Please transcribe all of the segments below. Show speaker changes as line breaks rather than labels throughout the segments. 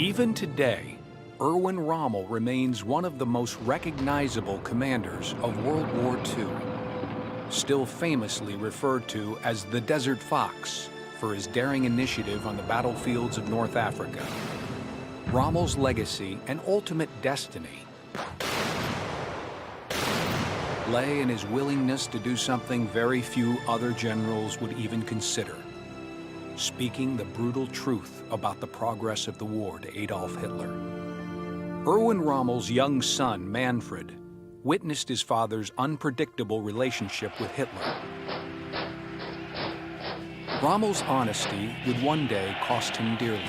Even today, Erwin Rommel remains one of the most recognizable commanders of World War II, still famously referred to as the Desert Fox for his daring initiative on the battlefields of North Africa. Rommel's legacy and ultimate destiny lay in his willingness to do something very few other generals would even consider: speaking the brutal truth about the progress of the war to Adolf Hitler. Erwin Rommel's young son, Manfred, witnessed his father's unpredictable relationship with Hitler. Rommel's honesty would one day cost him dearly.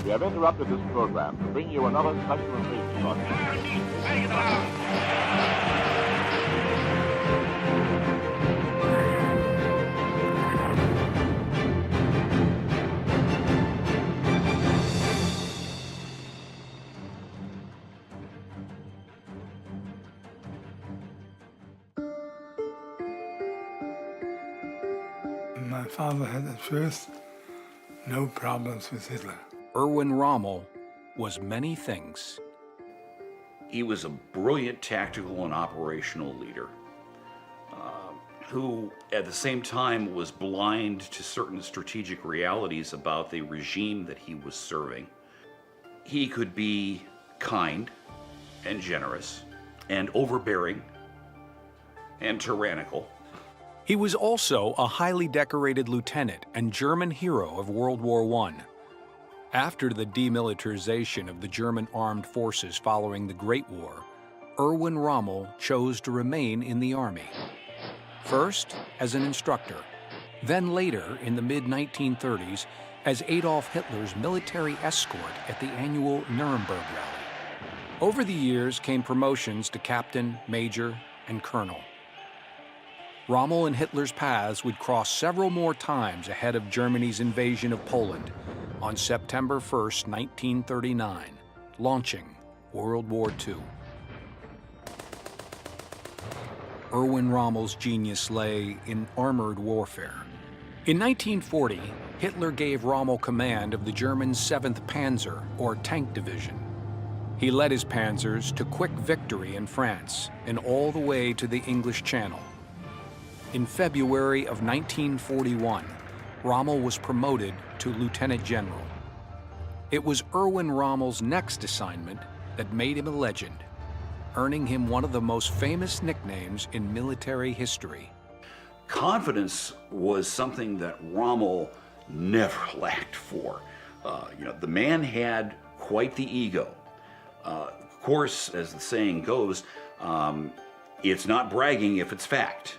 We have interrupted this program to bring you another special occasion broadcast.
My father had at first no problems with Hitler.
Erwin Rommel was many things.
He was a brilliant tactical and operational leader who, at the same time, was blind to certain strategic realities about the regime that he was serving. He could be kind and generous and overbearing and tyrannical.
He was also a highly decorated lieutenant and German hero of World War I. After the demilitarization of the German armed forces following the Great War, Erwin Rommel chose to remain in the Army. First as an instructor, then later in the mid-1930s as Adolf Hitler's military escort at the annual Nuremberg rally. Over the years came promotions to captain, major, and colonel. Rommel and Hitler's paths would cross several more times ahead of Germany's invasion of Poland on September 1st, 1939, launching World War II. Erwin Rommel's genius lay in armored warfare. In 1940, Hitler gave Rommel command of the German 7th Panzer, or Tank Division. He led his panzers to quick victory in France and all the way to the English Channel. In February of 1941, Rommel was promoted to Lieutenant General. It was Erwin Rommel's next assignment that made him a legend, earning him one of the most famous nicknames in military history.
Confidence was something that Rommel never lacked for. The man had quite the ego. Of course, as the saying goes, it's not bragging if it's fact.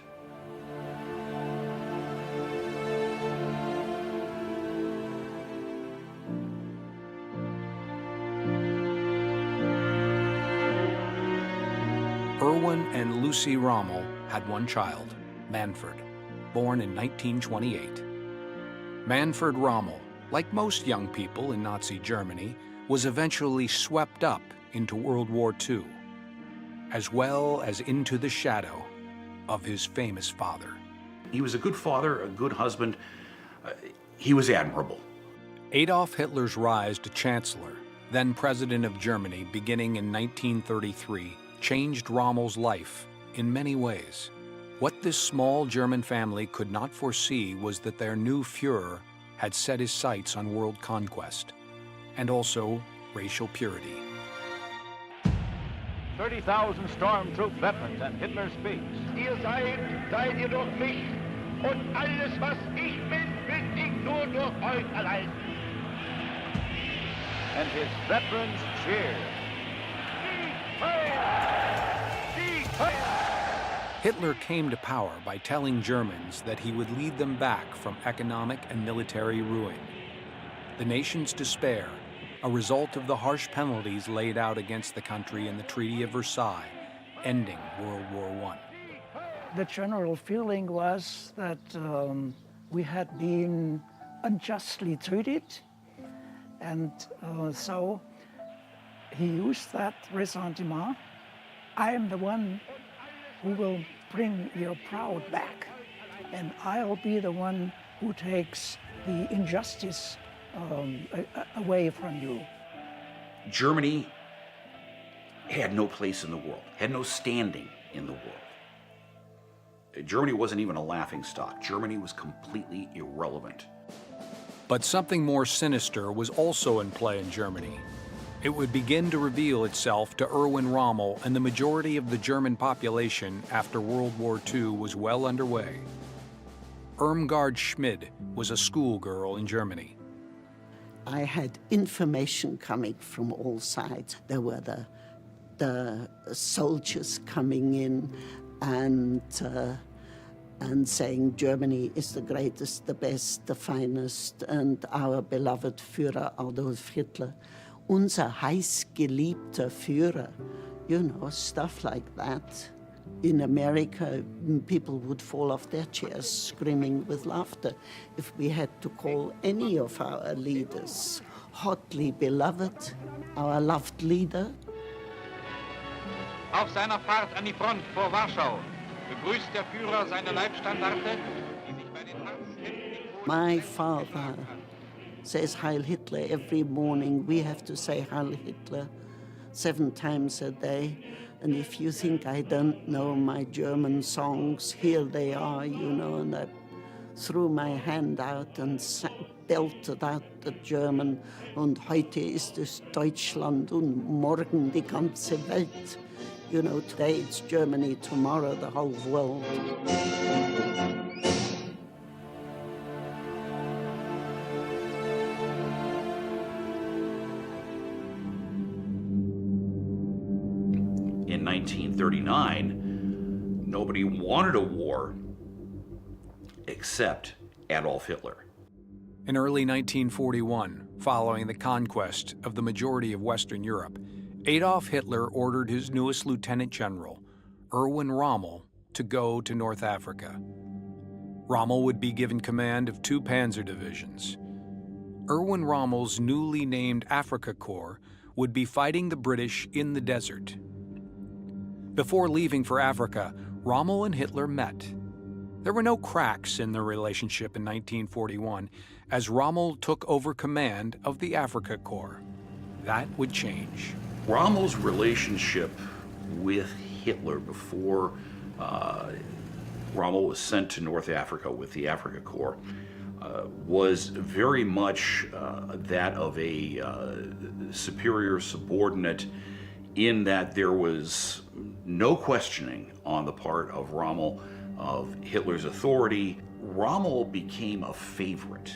Erwin and Lucy Rommel had one child, Manfred, born in 1928. Manfred Rommel, like most young people in Nazi Germany, was eventually swept up into World War II, as well as into the shadow of his famous father.
He was a good father, a good husband. He was admirable.
Adolf Hitler's rise to Chancellor, then President of Germany, beginning in 1933, changed Rommel's life in many ways. What this small German family could not foresee was that their new Führer had set his sights on world conquest, and also racial purity.
30,000 stormtroop veterans, and Hitler speaks.
Ihr seid ihr durch mich, und alles, was ich bin ich nur durch euch allein.
And his veterans cheer.
Hitler came to power by telling Germans that he would lead them back from economic and military ruin. The nation's despair, a result of the harsh penalties laid out against the country in the Treaty of Versailles, ending World War I.
The general feeling was that we had been unjustly treated, and so he used that ressentiment. I am the one who will bring your proud back. and I'll be the one who takes the injustice away from you.
Germany had no place in the world, had no standing in the world. Germany wasn't even a laughingstock. Germany was completely irrelevant.
But something more sinister was also in play in Germany. It would begin to reveal itself to Erwin Rommel and the majority of the German population after World War II was well underway. Irmgard Schmid was a schoolgirl in Germany.
I had information coming from all sides. There were the soldiers coming in and saying Germany is the greatest, the best, the finest, and our beloved Führer Adolf Hitler, unser heißgeliebter Führer, you know, stuff like that. In America, people would fall off their chairs screaming with laughter if we had to call any of our leaders hotly beloved, our loved leader.
Auf seiner Fahrt an die Front vor Warschau begrüßt der Führer seine Leibstandarte, die sich bei den Arztkämpfen...
My father says Heil Hitler every morning. We have to say Heil Hitler 7 times a day. And if you think I don't know my German songs, here they are, you know, and I threw my hand out and belted out the German. Und heute ist es Deutschland und morgen die ganze Welt. You know, today it's Germany, tomorrow the whole world.
In 1939, nobody wanted a war except Adolf Hitler.
In early 1941, following the conquest of the majority of Western Europe, Adolf Hitler ordered his newest lieutenant general, Erwin Rommel, to go to North Africa. Rommel would be given command of 2 panzer divisions. Erwin Rommel's newly named Afrika Corps would be fighting the British in the desert. Before leaving for Africa, Rommel and Hitler met. There were no cracks in their relationship in 1941 as Rommel took over command of the Afrika Corps. That would change.
Rommel's relationship with Hitler before Rommel was sent to North Africa with the Afrika Corps was very much that of a superior subordinate, in that there was no questioning on the part of Rommel of Hitler's authority. Rommel became a favorite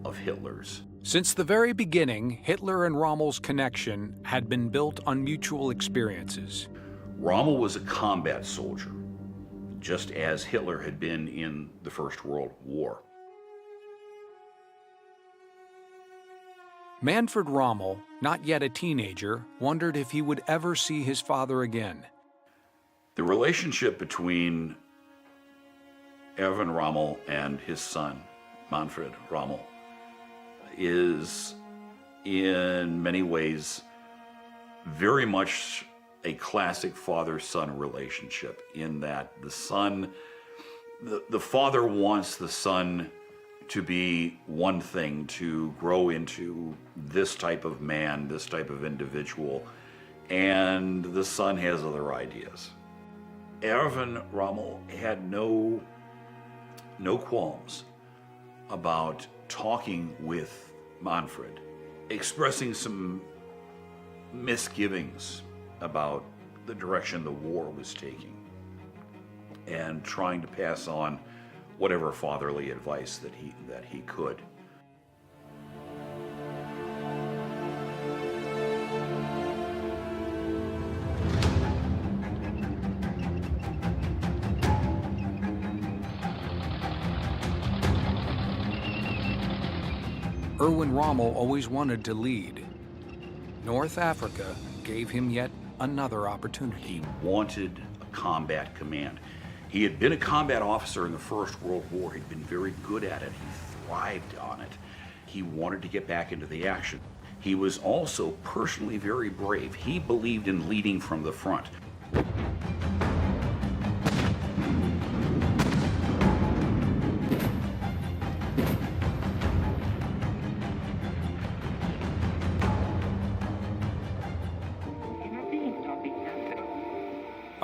of Hitler's.
Since the very beginning, Hitler and Rommel's connection had been built on mutual experiences.
Rommel was a combat soldier, just as Hitler had been in the First World War.
Manfred Rommel, not yet a teenager, wondered if he would ever see his father again.
The relationship between Erwin Rommel and his son, Manfred Rommel, is in many ways very much a classic father-son relationship, in that the son, the father wants the son to be one thing, to grow into this type of man, this type of individual, and the son has other ideas. Erwin Rommel had no qualms about talking with Manfred, expressing some misgivings about the direction the war was taking, and trying to pass on whatever fatherly advice that he could.
Erwin Rommel always wanted to lead. North Africa gave him yet another opportunity.
He wanted a combat command. He had been a combat officer in the First World War. He'd been very good at it. He thrived on it. He wanted to get back into the action. He was also personally very brave. He believed in leading from the front.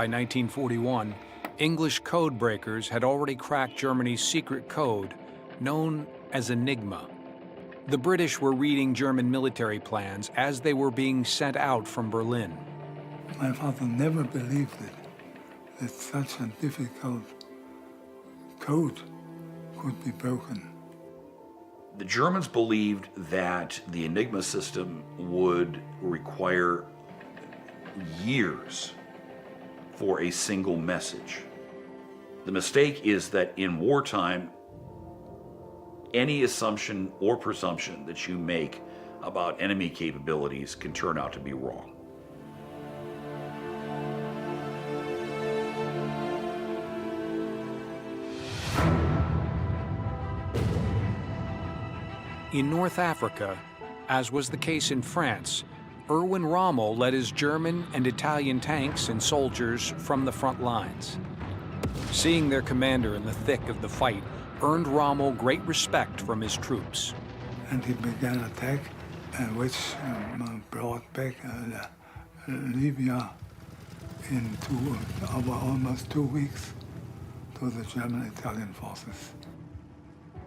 By 1941, English code breakers had already cracked Germany's secret code, known as Enigma. The British were reading German military plans as they were being sent out from Berlin.
My father never believed it, that such a difficult code could be broken.
The Germans believed that the Enigma system would require years for a single message. The mistake is that in wartime, any assumption or presumption that you make about enemy capabilities can turn out to be wrong.
In North Africa, as was the case in France, Erwin Rommel led his German and Italian tanks and soldiers from the front lines. Seeing their commander in the thick of the fight earned Rommel great respect from his troops.
And he began an attack, which brought back Libya in almost 2 weeks to the German-Italian forces.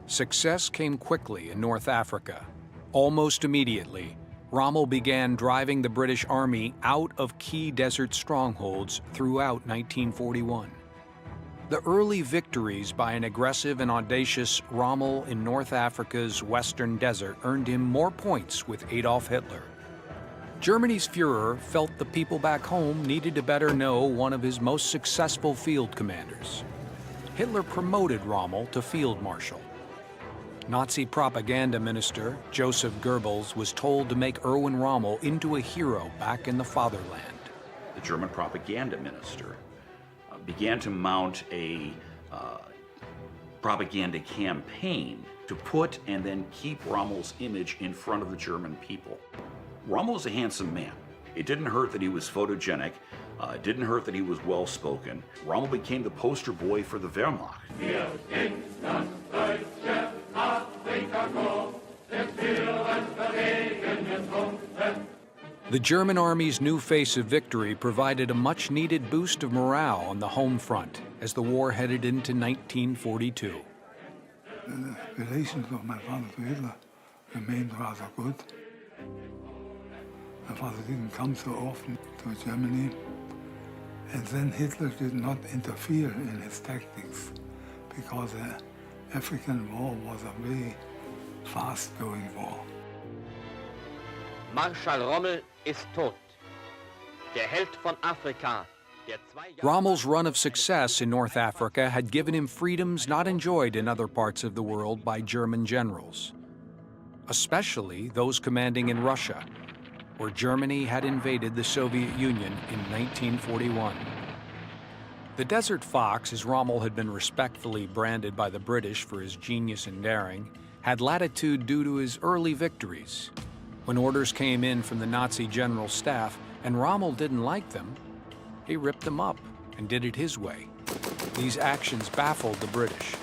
Success came quickly in North Africa. Almost immediately, Rommel began driving the British Army out of key desert strongholds throughout 1941. The early victories by an aggressive and audacious Rommel in North Africa's western desert earned him more points with Adolf Hitler. Germany's Führer felt the people back home needed to better know one of his most successful field commanders. Hitler promoted Rommel to field marshal. Nazi propaganda minister Joseph Goebbels was told to make Erwin Rommel into a hero back in the fatherland.
The German propaganda minister began to mount a propaganda campaign to put and then keep Rommel's image in front of the German people. Rommel was a handsome man. It didn't hurt that he was photogenic. It didn't hurt that he was well-spoken. Rommel became the poster boy for the Wehrmacht.
The German army's new face of victory provided a much-needed boost of morale on the home front as the war headed into 1942.
The relations of my father to Hitler remained rather good. My father didn't come so often to Germany, and then Hitler did not interfere in his tactics because the African war was a very fast-going war.
Marschall Rommel ist tot. Der Held von Afrika.
Rommel's run of success in North Africa had given him freedoms not enjoyed in other parts of the world by German generals, especially those commanding in Russia, where Germany had invaded the Soviet Union in 1941. The Desert Fox, as Rommel had been respectfully branded by the British for his genius and daring, had latitude due to his early victories. When orders came in from the Nazi general staff and Rommel didn't like them, he ripped them up and did it his way. These actions baffled the British,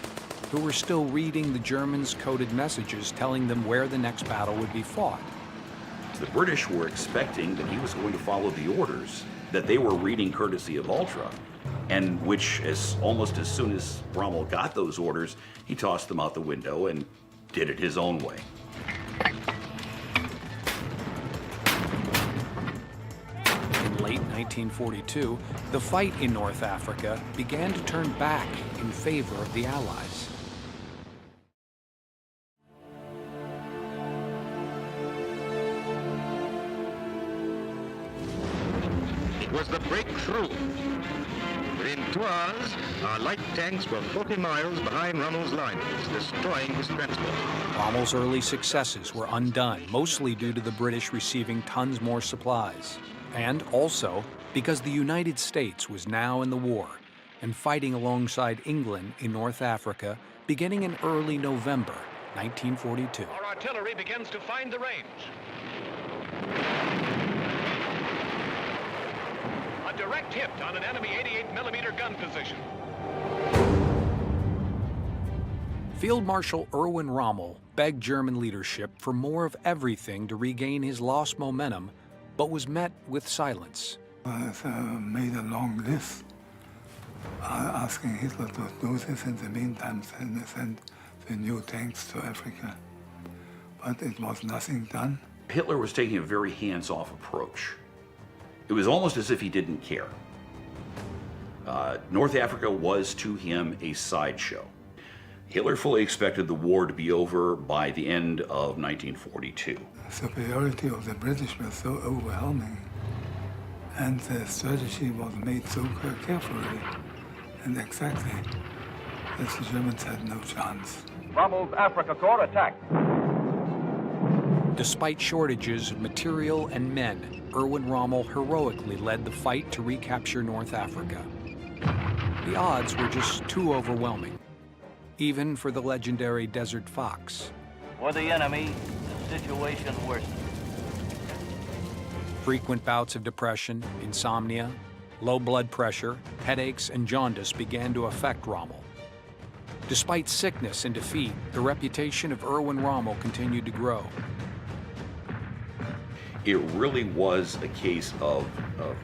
who were still reading the Germans' coded messages telling them where the next battle would be fought.
The British were expecting that he was going to follow the orders that they were reading courtesy of Ultra, and which, almost as soon as Rommel got those orders, he tossed them out the window and did it his own way.
In late 1942, the fight in North Africa began to turn back in favor of the Allies.
It was the breakthrough. Within 2 hours, our light tanks were 40 miles behind Rommel's lines, destroying his transport.
Rommel's early successes were undone, mostly due to the British receiving tons more supplies, and also because the United States was now in the war and fighting alongside England in North Africa beginning in early November 1942.
Our artillery begins to find the range. A direct hit on an enemy 88mm gun position.
Field Marshal Erwin Rommel begged German leadership for more of everything to regain his lost momentum, but was met with silence.
Made a long list asking Hitler to do this. In the meantime, send the new tanks to Africa. But it was nothing done.
Hitler was taking a very hands-off approach. It was almost as if he didn't care. North Africa was to him a sideshow. Hitler fully expected the war to be over by the end of 1942.
The superiority of the British was so overwhelming, and the strategy was made so carefully and exactly that the Germans had no chance.
Rommel's Africa Corps attacked.
Despite shortages of material and men, Erwin Rommel heroically led the fight to recapture North Africa. The odds were just too overwhelming, even for the legendary Desert Fox.
For the enemy, the situation worsened.
Frequent bouts of depression, insomnia, low blood pressure, headaches, and jaundice began to affect Rommel. Despite sickness and defeat, the reputation of Erwin Rommel continued to grow.
It really was a case of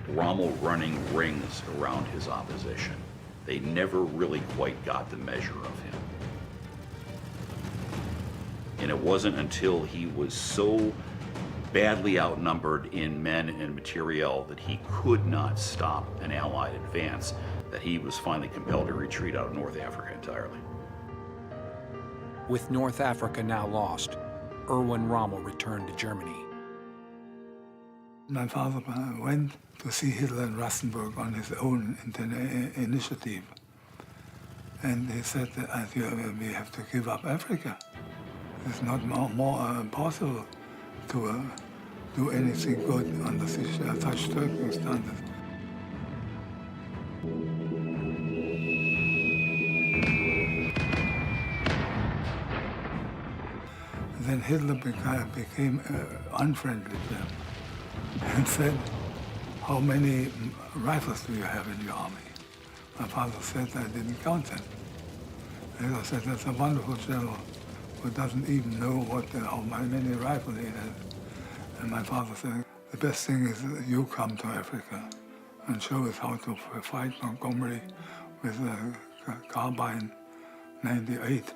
Rommel running rings around his opposition. They never really quite got the measure of him. And it wasn't until he was so badly outnumbered in men and materiel that he could not stop an Allied advance that he was finally compelled to retreat out of North Africa entirely.
With North Africa now lost, Erwin Rommel returned to Germany.
My father went to see Hitler in Rastenburg on his own initiative. And he said that we have to give up Africa. It's not more possible to do anything good under such circumstances. Then Hitler became unfriendly with them and said, "How many rifles do you have in your army?" My father said, "I didn't count them." Hitler said, "That's a wonderful general who doesn't even know how many rifles he has." And my father said, "The best thing is that you come to Africa and show us how to fight Montgomery with a carbine 98.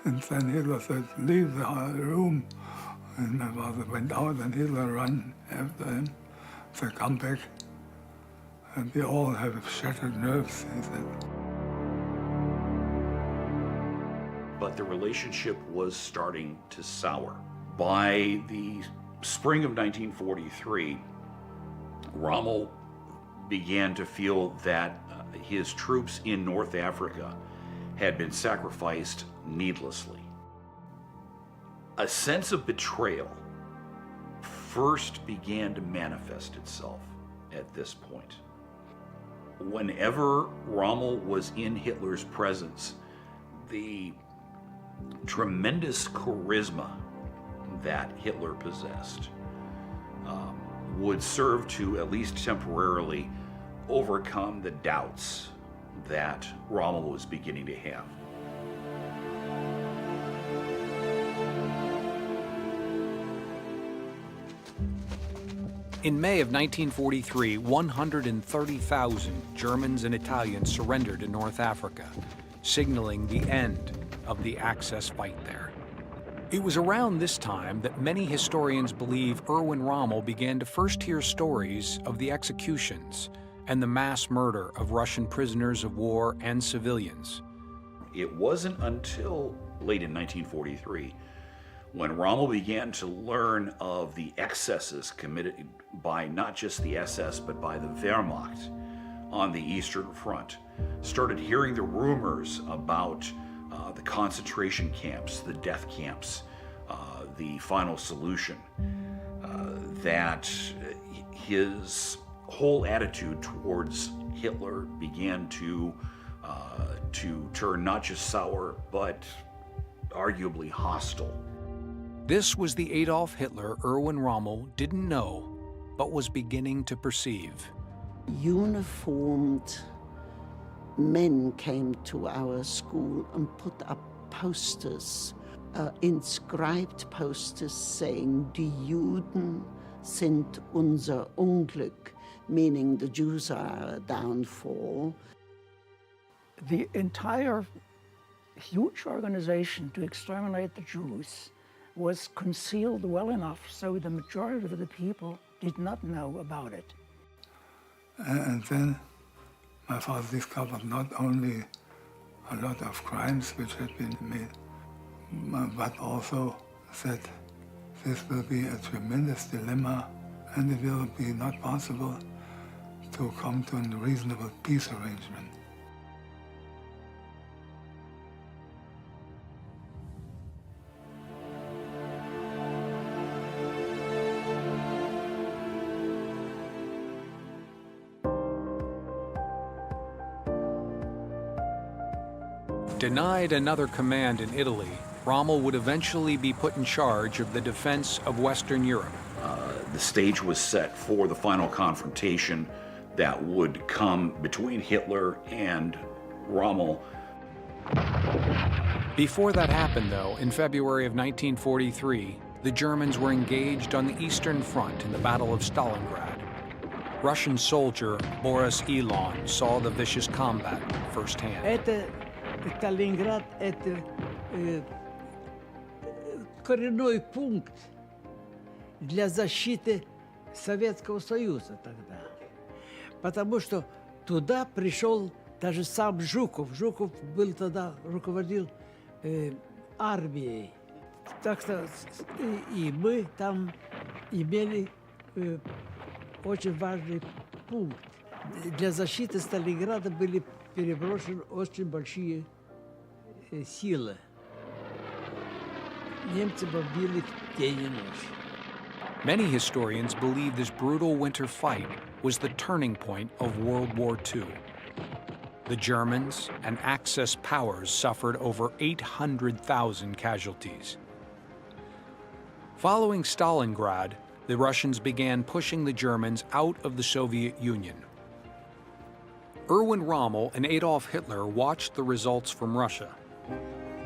And then Hitler said, "Leave the room." And my father went out and Hitler ran after him. They come back. And we all have shattered nerves, he said.
But the relationship was starting to sour. By the spring of 1943, Rommel began to feel that his troops in North Africa had been sacrificed needlessly. A sense of betrayal first began to manifest itself at this point. Whenever Rommel was in Hitler's presence, the tremendous charisma that Hitler possessed would serve to, at least temporarily, overcome the doubts that Rommel was beginning to have.
In May of 1943, 130,000 Germans and Italians surrendered in North Africa, signaling the end of the Axis fight there. It was around this time that many historians believe Erwin Rommel began to first hear stories of the executions and the mass murder of Russian prisoners of war and civilians.
It wasn't until late in 1943 when Rommel began to learn of the excesses committed by not just the SS, but by the Wehrmacht on the Eastern Front, started hearing the rumors about the concentration camps, the death camps, the final solution, that his whole attitude towards Hitler began to turn not just sour, but arguably hostile.
This was the Adolf Hitler Erwin Rommel didn't know, but was beginning to perceive.
Uniformed men came to our school and put up posters, inscribed posters saying, "Die Juden sind unser Unglück," meaning the Jews are a downfall.
The entire huge organization to exterminate the Jews was concealed well enough so the majority of the people did not know about it.
And then my father discovered not only a lot of crimes which had been made, but also said this will be a tremendous dilemma and it will be not possible to come to a reasonable peace arrangement.
Denied another command in Italy, Rommel would eventually be put in charge of the defense of Western Europe.
The stage was set for the final confrontation that would come between Hitler and Rommel.
Before that happened, though, in February of 1943, the Germans were engaged on the Eastern Front in the Battle of Stalingrad. Russian soldier Boris Elon saw the vicious combat firsthand.
Сталинград – это коренной пункт для защиты Советского Союза тогда. Потому что туда пришел даже сам Жуков. Жуков был тогда, руководил армией. Так что и мы там имели очень важный пункт. Для защиты Сталинграда были переброшены очень большие силы. Немцы бомбили день и ночь.
Many historians believe this brutal winter fight was the turning point of World War II. The Germans and Axis powers suffered over 800,000 casualties. Following Stalingrad, the Russians began pushing the Germans out of the Soviet Union. Erwin Rommel and Adolf Hitler watched the results from Russia.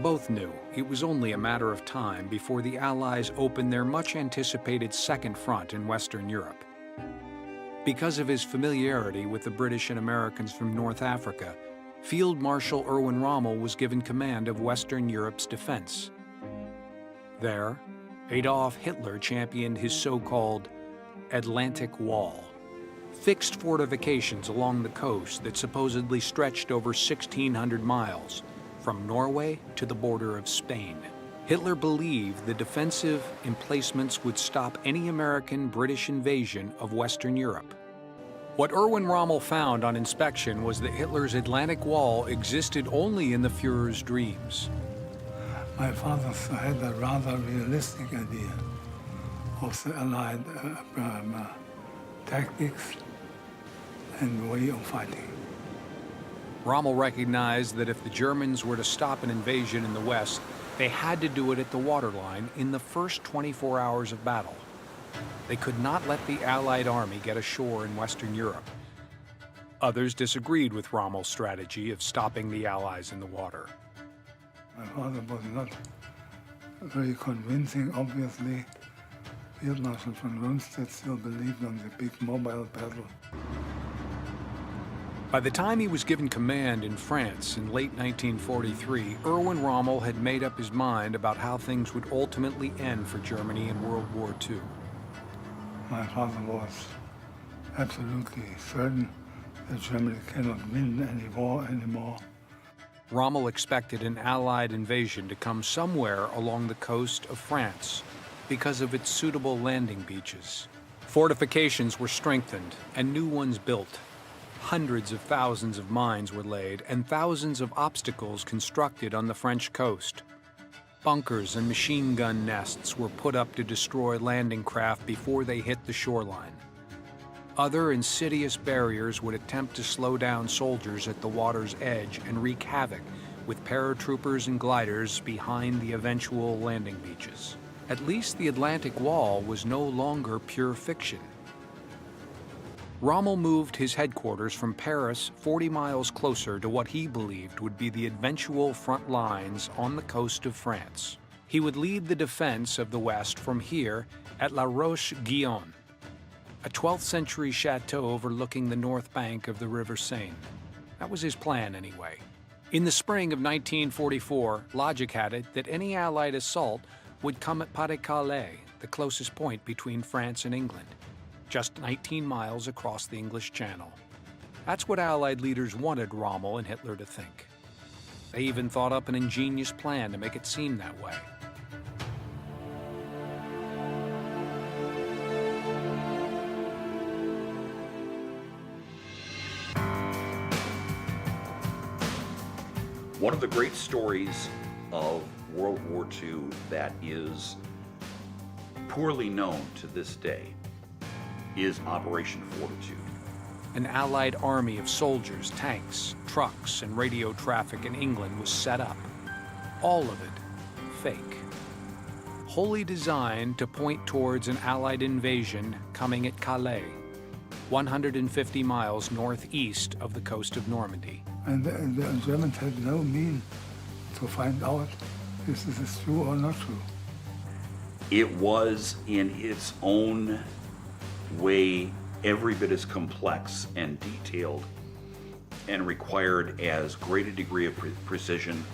Both knew it was only a matter of time before the Allies opened their much-anticipated Second Front in Western Europe. Because of his familiarity with the British and Americans from North Africa, Field Marshal Erwin Rommel was given command of Western Europe's defense. There, Adolf Hitler championed his so-called Atlantic Wall, fixed fortifications along the coast that supposedly stretched over 1,600 miles, from Norway to the border of Spain. Hitler believed the defensive emplacements would stop any American-British invasion of Western Europe. What Erwin Rommel found on inspection was that Hitler's Atlantic Wall existed only in the Führer's dreams.
My father had a rather realistic idea of the Allied tactics and way of fighting.
Rommel recognized that if the Germans were to stop an invasion in the West, they had to do it at the waterline in the first 24 hours of battle. They could not let the Allied army get ashore in Western Europe. Others disagreed with Rommel's strategy of stopping the Allies in the water.
My father was not very convincing, obviously. Field Marshal von Rundstedt still believed on the big mobile battle.
By the time he was given command in France in late 1943, Erwin Rommel had made up his mind about how things would ultimately end for Germany in World War II.
My father was absolutely certain that Germany cannot win any war anymore.
Rommel expected an Allied invasion to come somewhere along the coast of France because of its suitable landing beaches. Fortifications were strengthened and new ones built. Hundreds of thousands of mines were laid and thousands of obstacles constructed on the French coast. Bunkers and machine gun nests were put up to destroy landing craft before they hit the shoreline. Other insidious barriers would attempt to slow down soldiers at the water's edge and wreak havoc with paratroopers and gliders behind the eventual landing beaches. At least the Atlantic Wall was no longer pure fiction. Rommel moved his headquarters from Paris 40 miles closer to what he believed would be the eventual front lines on the coast of France. He would lead the defense of the West from here at La Roche-Guyon. a 12th century chateau overlooking the north bank of the River Seine. That was his plan, anyway. In the spring of 1944, logic had it that any Allied assault would come at Pas-de-Calais, the closest point between France and England, just 19 miles across the English Channel. That's what Allied leaders wanted Rommel and Hitler to think. They even thought up an ingenious plan to make it seem that way.
One of the great stories of World War II that is poorly known to this day is Operation Fortitude.
An Allied army of soldiers, tanks, trucks, and radio traffic in England was set up. All of it fake. Wholly designed to point towards an Allied invasion coming at Calais, 150 miles northeast of the coast of Normandy.
And the Germans had no means to find out if this is true or not true.
It was, in its own way, every bit as complex and detailed and required as great a degree of precision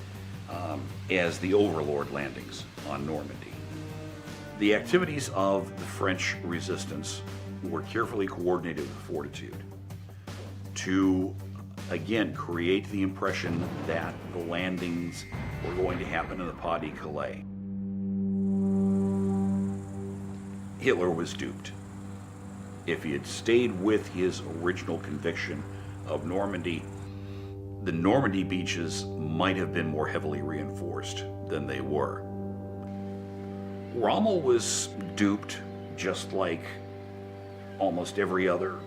as the Overlord landings on Normandy. The activities of the French resistance were carefully coordinated with Fortitude to, again, create the impression that the landings were going to happen in the Pas-de-Calais. Hitler was duped. If he had stayed with his original conviction of Normandy, the Normandy beaches might have been more heavily reinforced than they were. Rommel was duped just like almost every other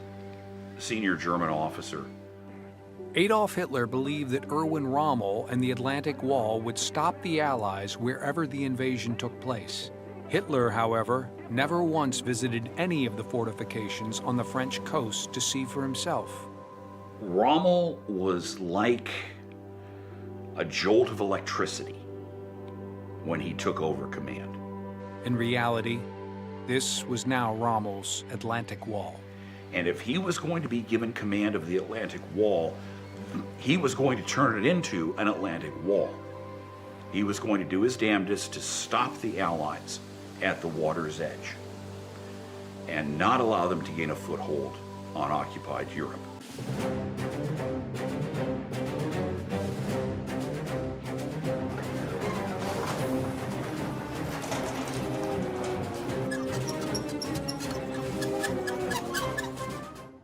senior German officer.
Adolf Hitler believed that Erwin Rommel and the Atlantic Wall would stop the Allies wherever the invasion took place. Hitler, however, never once visited any of the fortifications on the French coast to see for himself.
Rommel was like a jolt of electricity when he took over command.
In reality, this was now Rommel's Atlantic Wall.
And if he was going to be given command of the Atlantic Wall, he was going to turn it into an Atlantic Wall. He was going to do his damnedest to stop the Allies at the water's edge and not allow them to gain a foothold on occupied Europe.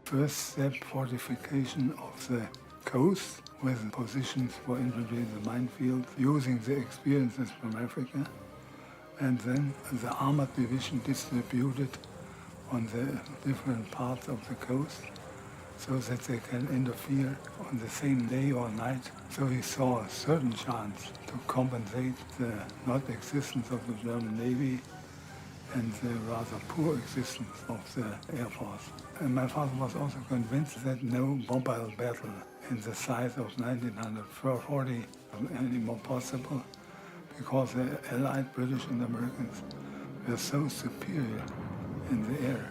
First step, fortification of the coast with positions for infantry in the minefield, using the experiences from Africa, and then the armored division distributed on the different parts of the coast so that they can interfere on the same day or night. So he saw a certain chance to compensate the not existence of the German Navy and the rather poor existence of the Air Force. And my father was also convinced that no mobile battle in the size of 1940 was any more possible, because the Allied British and Americans were so superior in the air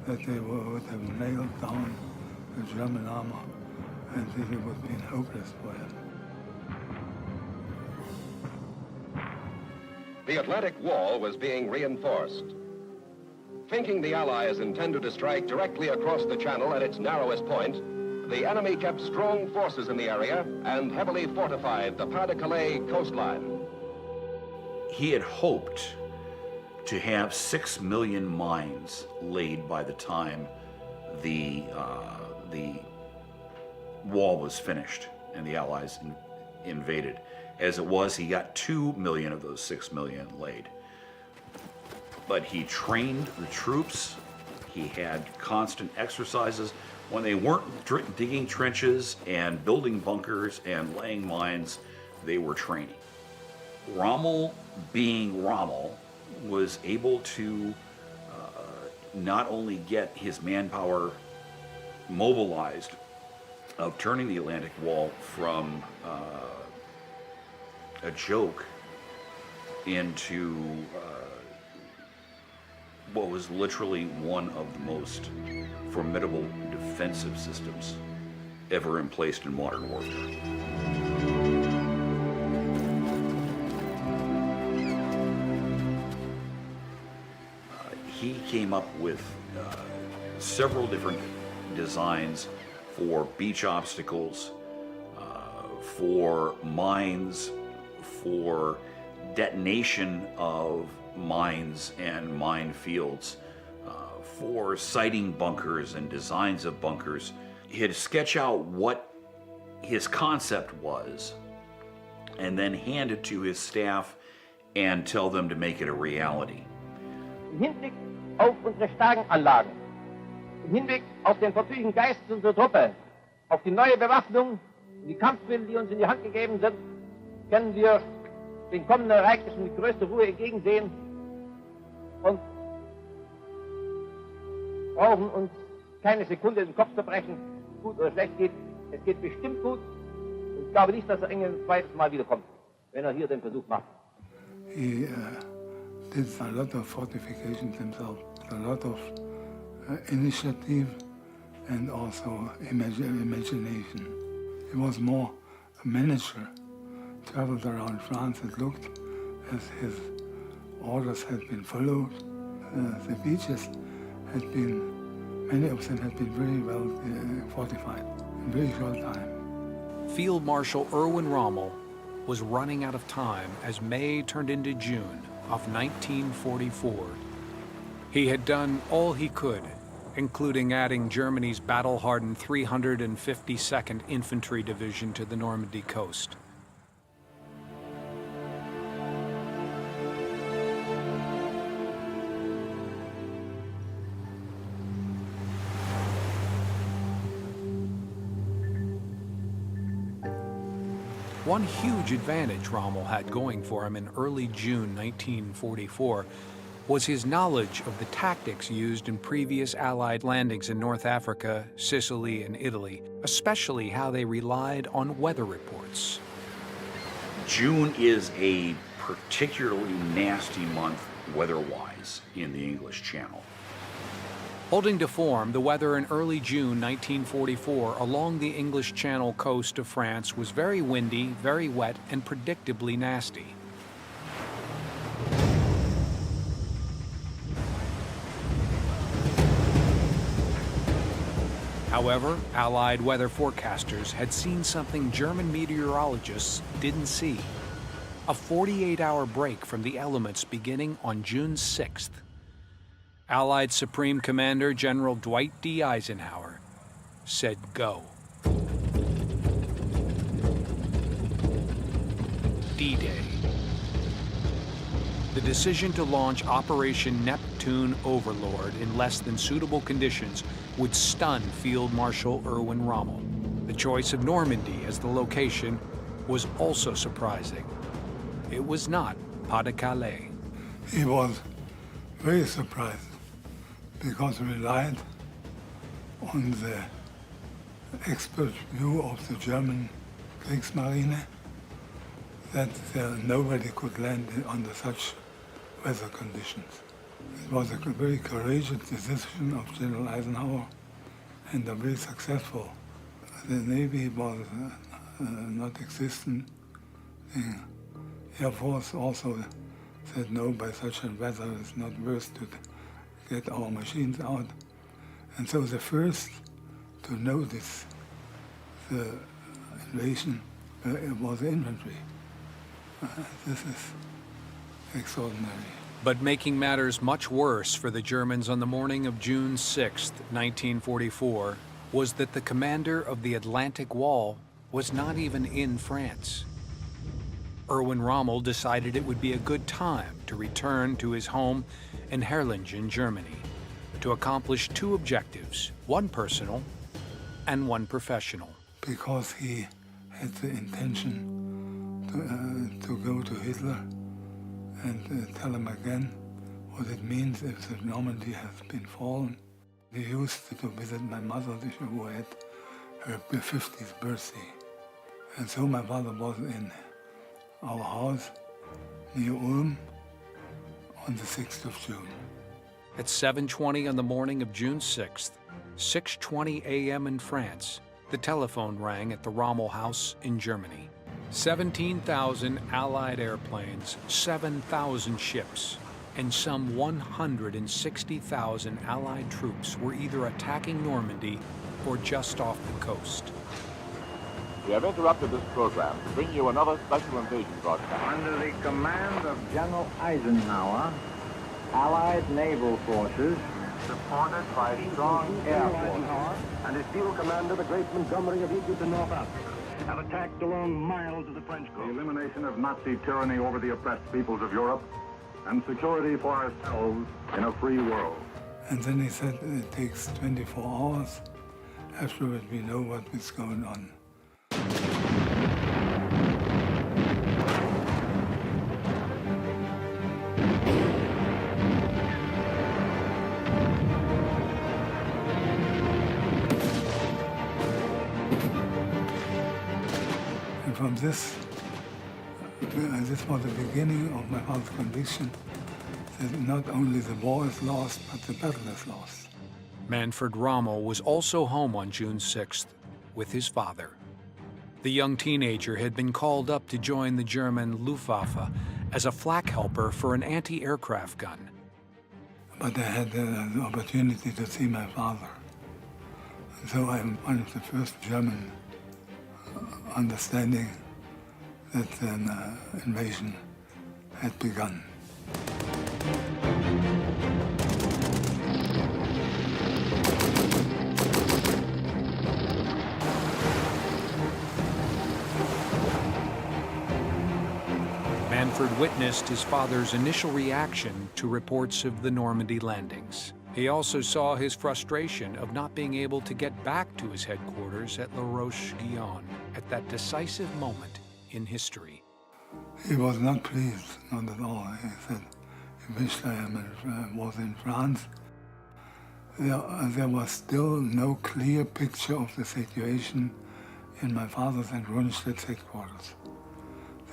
that they would have nailed down the German armor, and it would have been hopeless for him.
The Atlantic Wall was being reinforced. Thinking the Allies intended to strike directly across the channel at its narrowest point, the enemy kept strong forces in the area and heavily fortified the Pas-de-Calais coastline.
He had hoped to have 6 million mines laid by the time the wall was finished and the Allies invaded. As it was, he got 2 million of those 6 million laid. But he trained the troops. He had constant exercises. When they weren't digging trenches and building bunkers and laying mines, they were training. Rommel, being Rommel, was able to not only get his manpower mobilized of turning the Atlantic Wall from a joke into what was literally one of the most formidable defensive systems ever emplaced in modern warfare. He came up with several different designs for beach obstacles, for mines, for detonation of mines and minefields, for sighting bunkers and designs of bunkers. He'd sketch out what his concept was and then hand it to his staff and tell them to make it a reality.
Im Hinblick auf unsere starken Anlagen, im Hinblick auf den vorzüglichen Geist unserer Truppe, auf die neue Bewaffnung und die Kampfmittel, die uns in die Hand gegeben sind, können wir den kommenden Ereignissen mit größter Ruhe entgegensehen und brauchen uns keine Sekunde den Kopf zerbrechen, gut oder schlecht geht. Es geht bestimmt gut. Und ich glaube nicht, dass England ein zweites Mal wiederkommt, wenn hier den Versuch macht.
He did a lot of fortifications himself, a lot of initiative and also imagination. He was more a manager, traveled around France and looked as his orders had been followed. The beaches had been, many of them had been very well fortified in a very short time.
Field Marshal Erwin Rommel was running out of time as May turned into June of 1944. He had done all he could, including adding Germany's battle-hardened 352nd Infantry Division to the Normandy coast. One huge advantage Rommel had going for him in early June 1944 was his knowledge of the tactics used in previous Allied landings in North Africa, Sicily, and Italy, especially how they relied on weather reports.
June is a particularly nasty month weather-wise in the English Channel.
Holding to form, the weather in early June 1944 along the English Channel coast of France was very windy, very wet, and predictably nasty. However, Allied weather forecasters had seen something German meteorologists didn't see: a 48-hour break from the elements beginning on June 6th. Allied Supreme Commander General Dwight D. Eisenhower said go. D-Day. The decision to launch Operation Neptune Overlord in less than suitable conditions would stun Field Marshal Erwin Rommel. The choice of Normandy as the location was also surprising. It was not Pas-de-Calais.
He was very surprised because he relied on the expert view of the German Kriegsmarine that nobody could land under such weather conditions. It was a very courageous decision of General Eisenhower and a very successful. The Navy was not existent. The Air Force also said no, by such a weather it's not worth to get our machines out. And so the first to notice the invasion was the infantry. This is extraordinary.
But making matters much worse for the Germans on the morning of June 6, 1944, was that the commander of the Atlantic Wall was not even in France. Erwin Rommel decided it would be a good time to return to his home in Herrlingen, Germany, to accomplish two objectives, one personal and one professional.
Because he had the intention to go to Hitler and tell him again what it means if the Normandy has been fallen. He used to visit my mother, who had her 50th birthday. And so my father was in our house near Ulm on the 6th of June.
At 7:20 on the morning of June 6th, 6:20 a.m. in France, the telephone rang at the Rommel house in Germany. 17,000 Allied airplanes, 7,000 ships, and some 160,000 Allied troops were either attacking Normandy or just off the coast.
We have interrupted this program to bring you another special invasion broadcast.
Under the command of General Eisenhower, Allied naval forces,
supported by strong air force,
and his field commander, the great Montgomery of Egypt in North Africa,
have attacked along miles of the French coast.
The elimination of Nazi tyranny over the oppressed peoples of Europe and security for ourselves in a free world.
And then he said it takes 24 hours. Afterward, we know what is going on. And from this was the beginning of my father's conviction that not only the war is lost, but the battle is lost.
Manfred Rommel was also home on June 6th with his father. The young teenager had been called up to join the German Luftwaffe as a flak helper for an anti-aircraft gun.
But I had the opportunity to see my father. So I'm one of the first German understanding that an invasion had begun.
Manfred witnessed his father's initial reaction to reports of the Normandy landings. He also saw his frustration of not being able to get back to his headquarters at La Roche-Guyon at that decisive moment in history.
He was not pleased, not at all. He said he wished I was in France. There was still no clear picture of the situation in my father's and Rundstedt's headquarters.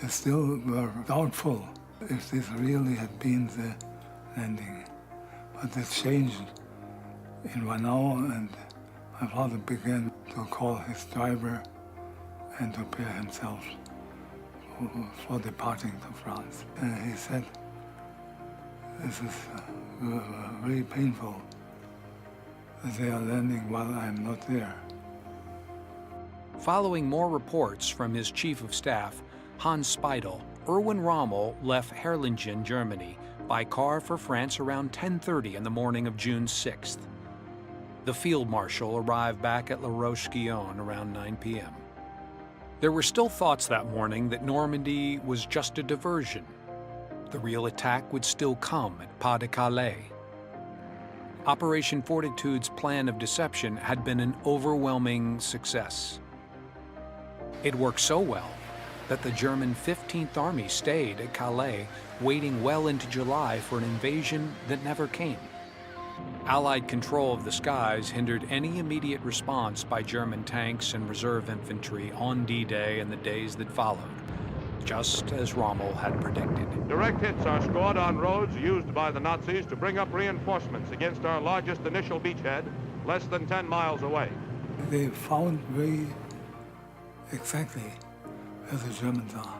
They still were doubtful if this really had been the landing. But this changed in 1 hour, and my father began to call his driver and to prepare himself for departing to France. And he said, this is very painful that they are landing while I'm not there.
Following more reports from his chief of staff, Hans Speidel, Erwin Rommel left Herrlingen, Germany, by car for France around 10:30 in the morning of June 6th. The field marshal arrived back at La Roche-Guyon around 9 p.m. There were still thoughts that morning that Normandy was just a diversion. The real attack would still come at Pas de Calais. Operation Fortitude's plan of deception had been an overwhelming success. It worked so well that the German 15th Army stayed at Calais, waiting well into July for an invasion that never came. Allied control of the skies hindered any immediate response by German tanks and reserve infantry on D-Day and the days that followed, just as Rommel had predicted.
Direct hits are scored on roads used by the Nazis to bring up reinforcements against our largest initial beachhead, less than 10 miles away.
They found very exactly where the Germans are.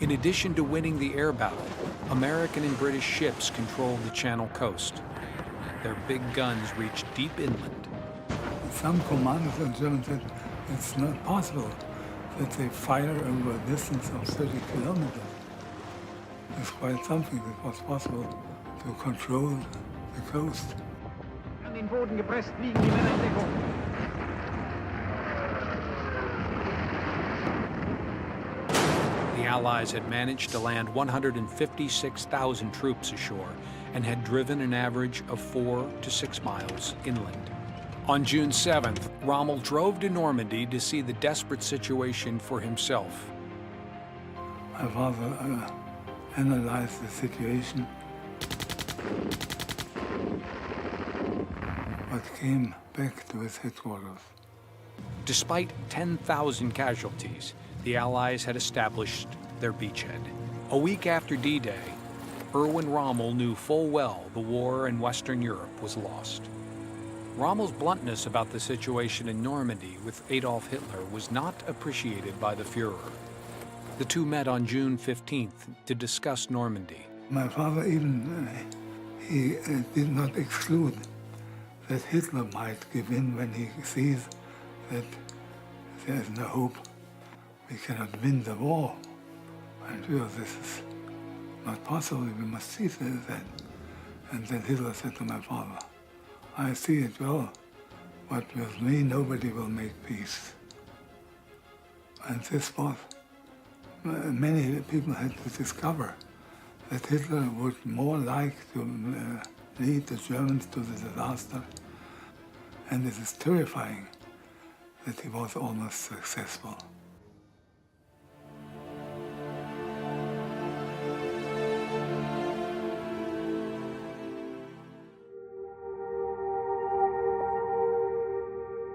In addition to winning the air battle, American and British ships controlled the Channel coast. Their big guns reached deep inland.
Some commanders in Germany said it's not possible that they fire over a distance of 30 kilometers. It's quite something that was possible to control the coast.
An den Boden gepresst liegen die Männer in Deckung.
The Allies had managed to land 156,000 troops ashore and had driven an average of 4 to 6 miles inland. On June 7th, Rommel drove to Normandy to see the desperate situation for himself.
My father analyzed the situation, but came back to his headquarters.
Despite 10,000 casualties, the Allies had established their beachhead. A week after D-Day, Erwin Rommel knew full well the war in Western Europe was lost. Rommel's bluntness about the situation in Normandy with Adolf Hitler was not appreciated by the Führer. The two met on June 15th to discuss Normandy.
My father even, he did not exclude that Hitler might give in when he sees that there is no hope. We cannot win the war. I'm sure this is not possible. We must see that. And then Hitler said to my father, I see it well, but with me nobody will make peace. And this was, many people had to discover that Hitler would more like to lead the Germans to the disaster. And it is terrifying that he was almost successful.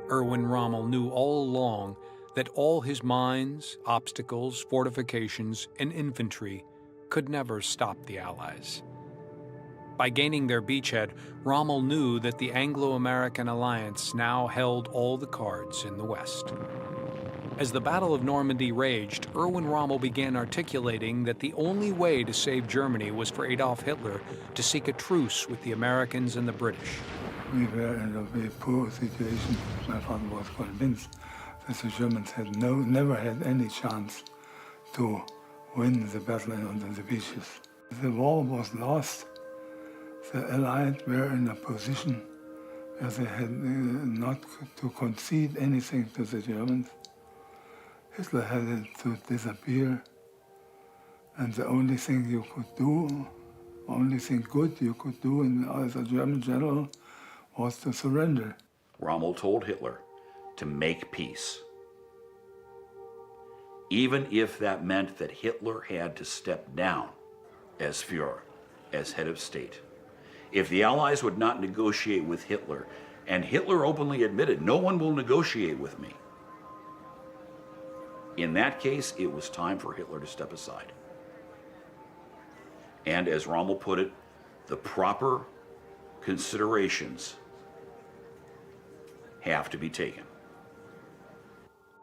Erwin Rommel knew all along that all his mines, obstacles, fortifications, and infantry could never stop the Allies. By gaining their beachhead, Rommel knew that the Anglo-American alliance now held all the cards in the West. As the Battle of Normandy raged, Erwin Rommel began articulating that the only way to save Germany was for Adolf Hitler to seek a truce with the Americans and the British.
We were in a very poor situation. My father was convinced that the Germans had never had any chance to win the battle on the beaches. The war was lost. The Allied were in a position where they had not to concede anything to the Germans. Hitler had to disappear, and the only thing you could do, only thing good you could do as a German general was to surrender.
Rommel told Hitler to make peace, even if that meant that Hitler had to step down as Führer, as head of state. If the Allies would not negotiate with Hitler, and Hitler openly admitted, no one will negotiate with me, in that case, it was time for Hitler to step aside. And as Rommel put it, the proper considerations have to be taken.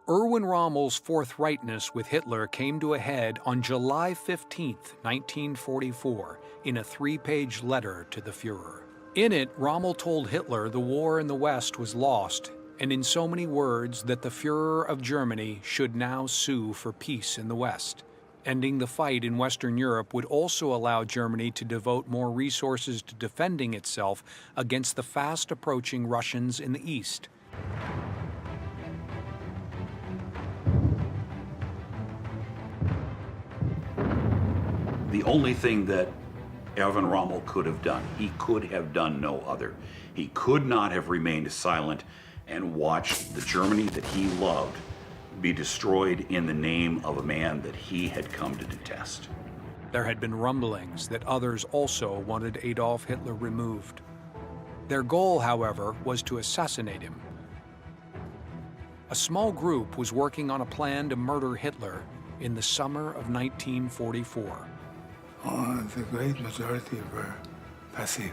Erwin Rommel's forthrightness with Hitler came to a head on July 15, 1944, in a 3-page letter to the Führer. In it, Rommel told Hitler the war in the West was lost, and in so many words that the Führer of Germany should now sue for peace in the West. Ending the fight in Western Europe would also allow Germany to devote more resources to defending itself against the fast-approaching Russians in the East.
The only thing that Erwin Rommel could have done, he could have done no other. He could not have remained silent and watched the Germany that he loved be destroyed in the name of a man that he had come to detest.
There had been rumblings that others also wanted Adolf Hitler removed. Their goal, however, was to assassinate him. A small group was working on a plan to murder Hitler in the summer of 1944.
The great majority were passive.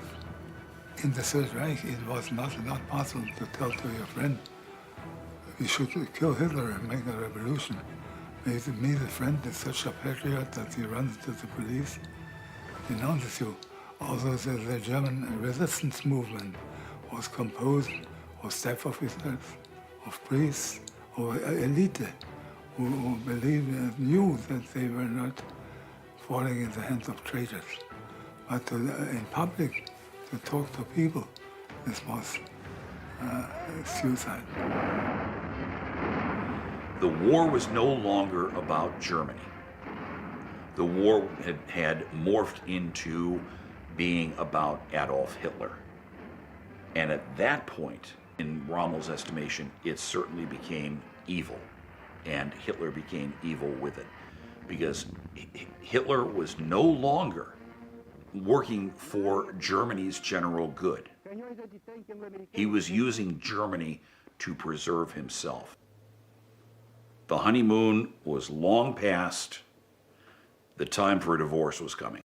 In the Third Reich, it was not possible to tell to your friend, we should kill Hitler and make a revolution. Maybe the friend is such a patriot that he runs to the police, denounces you. Although the German resistance movement was composed of staff officers, of priests, of elite, who believed, knew that they were not falling in the hands of traitors. But in public, to talk to people, this was suicide.
The war was no longer about Germany. The war had morphed into being about Adolf Hitler. And at that point, in Rommel's estimation, it certainly became evil, and Hitler became evil with it, because Hitler was no longer working for Germany's general good. He was using Germany to preserve himself. The honeymoon was long past. The time for a divorce was coming.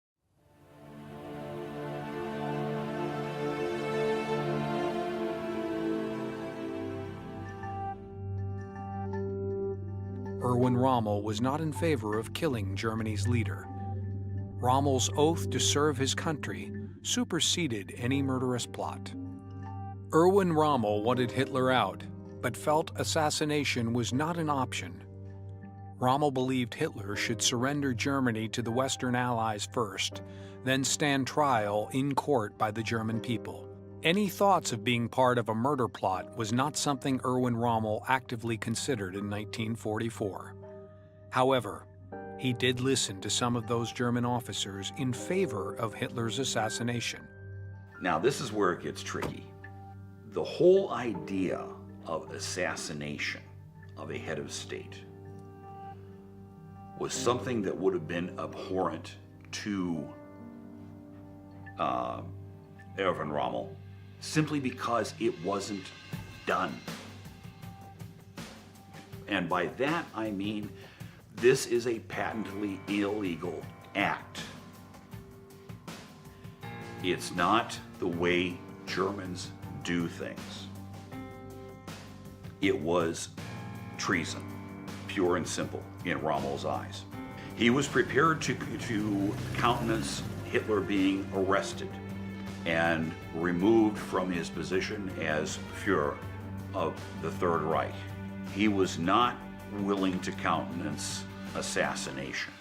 Erwin Rommel was not in favor of killing Germany's leader. Rommel's oath to serve his country superseded any murderous plot. Erwin Rommel wanted Hitler out, but felt assassination was not an option. Rommel believed Hitler should surrender Germany to the Western Allies first, then stand trial in court by the German people. Any thoughts of being part of a murder plot was not something Erwin Rommel actively considered in 1944. However, he did listen to some of those German officers in favor of Hitler's assassination.
Now, this is where it gets tricky. The whole idea of assassination of a head of state was something that would have been abhorrent to Erwin Rommel, simply because it wasn't done. And by that I mean this is a patently illegal act. It's not the way Germans do things. It was treason, pure and simple, in Rommel's eyes. He was prepared to countenance Hitler being arrested and removed from his position as Führer of the Third Reich. He was not willing to countenance assassination.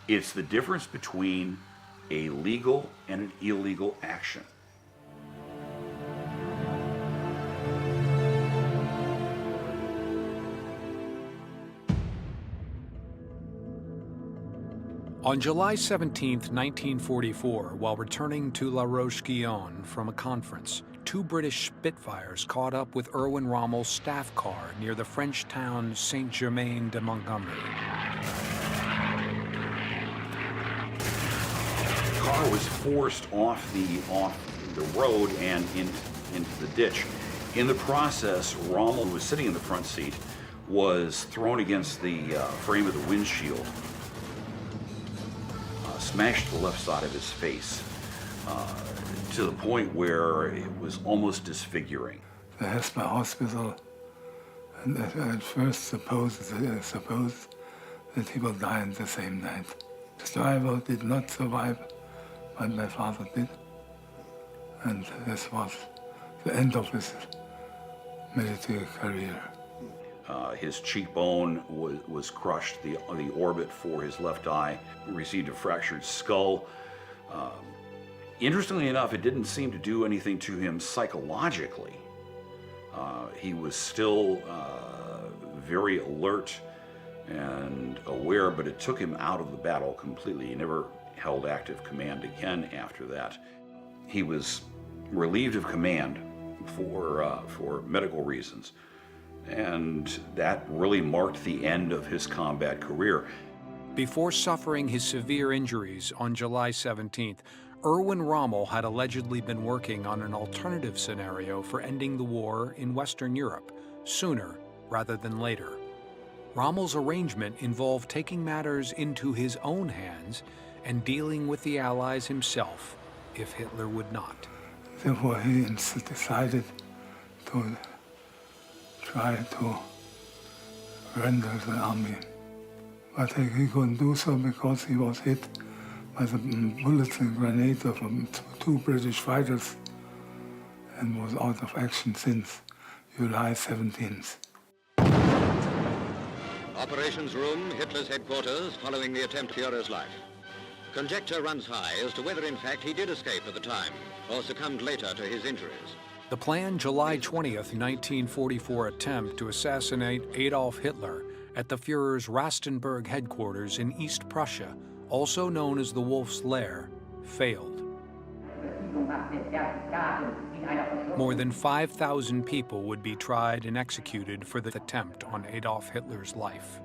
It's the difference between a legal and an illegal action.
On July 17, 1944, while returning to La Roche-Guyon from a conference, 2 British Spitfires caught up with Erwin Rommel's staff car near the French town Saint-Germain-de-Montgomery.
The car was forced off the road and into the ditch. In the process, Rommel, who was sitting in the front seat, was thrown against the frame of the windshield, smashed the left side of his face to the point where it was almost disfiguring.
The Hesper Hospital, and at first supposed that he will die in the same night. The driver did not survive, but my father did. And this was the end of his military career.
His cheekbone was crushed, the orbit for his left eye received a fractured skull. Interestingly enough, it didn't seem to do anything to him psychologically. He was still very alert and aware, but it took him out of the battle completely. He never held active command again after that. He was relieved of command for medical reasons, and that really marked the end of his combat career.
Before suffering his severe injuries on July 17th, Erwin Rommel had allegedly been working on an alternative scenario for ending the war in Western Europe, sooner rather than later. Rommel's arrangement involved taking matters into his own hands and dealing with the Allies himself, if Hitler would not.
Therefore, he decided to try to render the army. But he couldn't do so because he was hit by the bullets and grenades of 2 British fighters and was out of action since July 17th.
Operations Room, Hitler's headquarters, following the attempt to Führer's life. Conjecture runs high as to whether in fact he did escape at the time or succumbed later to his injuries.
The planned July 20th, 1944 attempt to assassinate Adolf Hitler at the Führer's Rastenburg headquarters in East Prussia, also known as the Wolf's Lair, failed. More than 5,000 people would be tried and executed for the attempt on Adolf Hitler's life.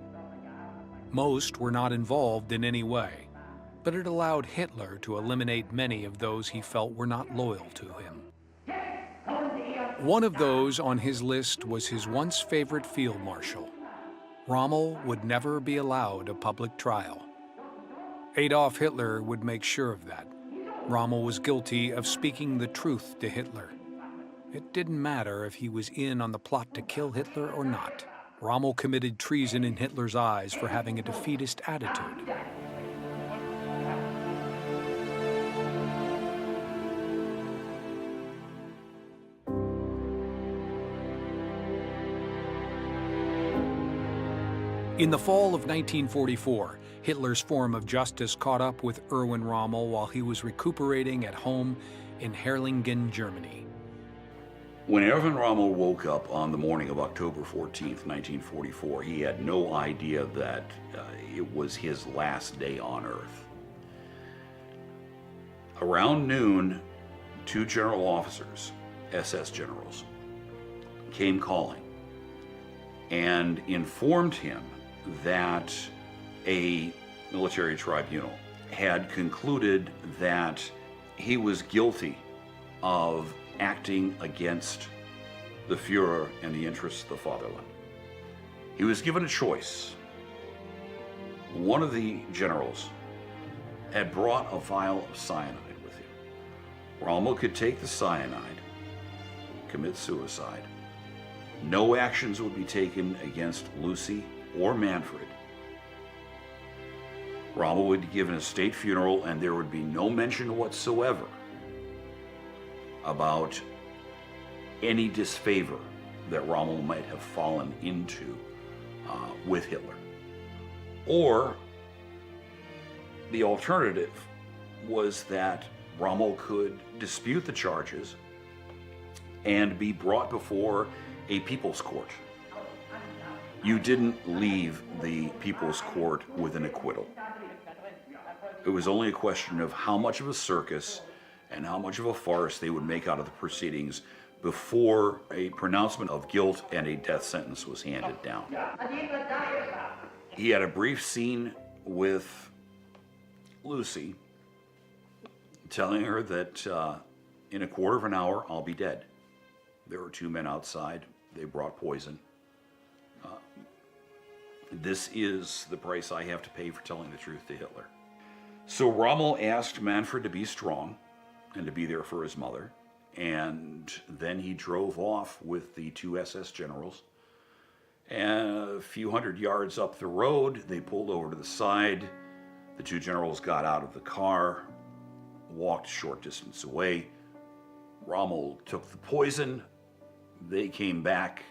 Most were not involved in any way, but it allowed Hitler to eliminate many of those he felt were not loyal to him. One of those on his list was his once favorite field marshal. Rommel would never be allowed a public trial. Adolf Hitler would make sure of that. Rommel was guilty of speaking the truth to Hitler. It didn't matter if he was in on the plot to kill Hitler or not. Rommel committed treason in Hitler's eyes for having a defeatist attitude. In the fall of 1944, Hitler's form of justice caught up with Erwin Rommel while he was recuperating at home in Herrlingen, Germany.
When Erwin Rommel woke up on the morning of October 14th, 1944, he had no idea that it was his last day on Earth. Around noon, two general officers, SS generals, came calling and informed him that a military tribunal had concluded that he was guilty of acting against the Fuhrer and the interests of the fatherland. He was given a choice. One of the generals had brought a vial of cyanide with him. Rommel could take the cyanide, commit suicide. No actions would be taken against Lucy or Manfred. Rommel would be given a state funeral, and there would be no mention whatsoever about any disfavor that Rommel might have fallen into with Hitler. Or the alternative was that Rommel could dispute the charges and be brought before a people's court. You didn't leave the people's court with an acquittal. It was only a question of how much of a circus and how much of a farce they would make out of the proceedings before a pronouncement of guilt and a death sentence was handed down. He had a brief scene with Lucy, telling her that in a quarter of an hour, I'll be dead. There were two men outside. They brought poison. This is the price I have to pay for telling the truth to Hitler. So Rommel asked Manfred to be strong and to be there for his mother. And then he drove off with the two SS generals. And a few hundred yards up the road, they pulled over to the side. The two generals got out of the car, walked a short distance away. Rommel took the poison. They came back.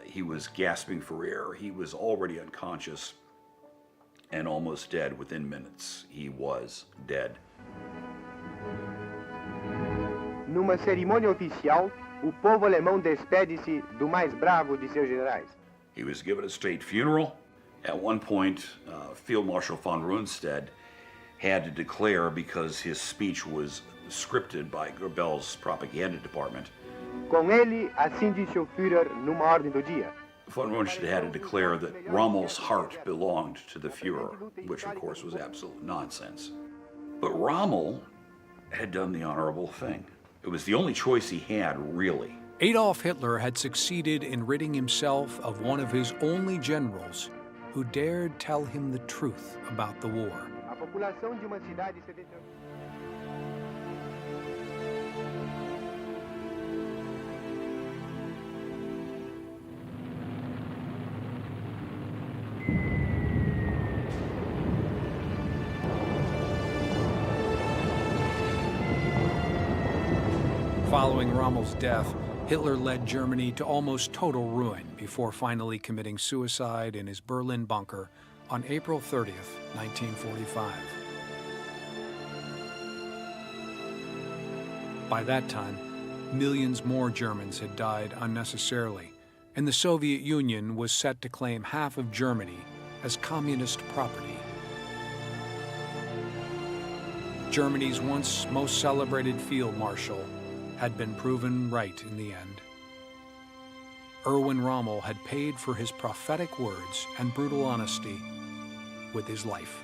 He was gasping for air. He was already unconscious and almost dead. Within minutes, he was dead.
Numa cerimônia oficial, o povo alemão despede-se do mais bravo de seus generais.
He was given a state funeral. At one point, Field Marshal von Rundstedt had to declare, because his speech was scripted by Goebbels' propaganda department.
Com ele, assim disse o Führer numa ordem do dia.
Von Rundstedt had to declare that Rommel's heart belonged to the Führer, which of course was absolute nonsense. But Rommel had done the honorable thing. It was the only choice he had, really.
Adolf Hitler had succeeded in ridding himself of one of his only generals who dared tell him the truth about the war.
A população de uma cidade
Following Rommel's death, Hitler led Germany to almost total ruin before finally committing suicide in his Berlin bunker on April 30th, 1945. By that time, millions more Germans had died unnecessarily, and the Soviet Union was set to claim half of Germany as communist property. Germany's once most celebrated field marshal had been proven right in the end. Erwin Rommel had paid for his prophetic words and brutal honesty with his life.